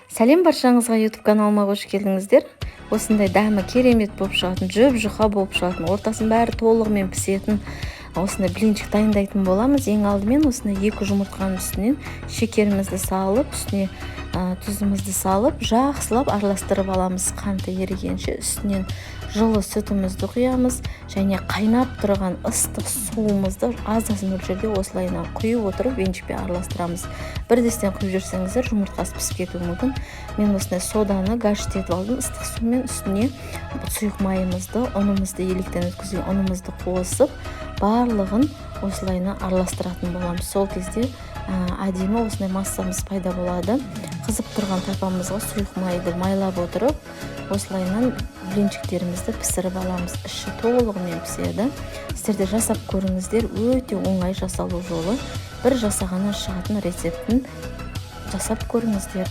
Сәлем баршаңызға YouTube каналыма қош келдіңіздер. Осындай дәмі керемет болып шығатын, жұп-жұқа болып шығатын, ортасын бәрі толығымен пісетін осындай блинчик дайындайтын боламыз. Ең алдымен осындай 2 жұмыртқаның үстінен шекерімізді салып, үстіне тұзымызды салып, жақсылап араластырып аламыз. Қанты ерігенше үстінен жылы сүтімізді құямыз және қайнап тұрған ыстық суымызды аз мөлшерде осылайынан құйып отырып венчикпен араластырамыз. Бірдестен құйып жүрсеңіздер жұмыртқасы пісіп кетуі мүмкін. Мен осындай соданы гашететіп алдым. Ыстық сумен үстіне сұйық майымызды, ұнымызды, електен өткізген ұнымызды қосып, барлығын осылайынан араластыратын боламыз. Сол кезде әдемі осындай массамыз пайда болады. Қызып тұрған тапамызға сұйық майды майлап отырып, осылайынан блинчиктерімізді пісіріп аламыз. Іші толығымен піседі. Сіздер де жасап көріңіздер, өте оңай жасалу жолы. Бір жасағаннан шығатын рецептін жасап көріңіздер.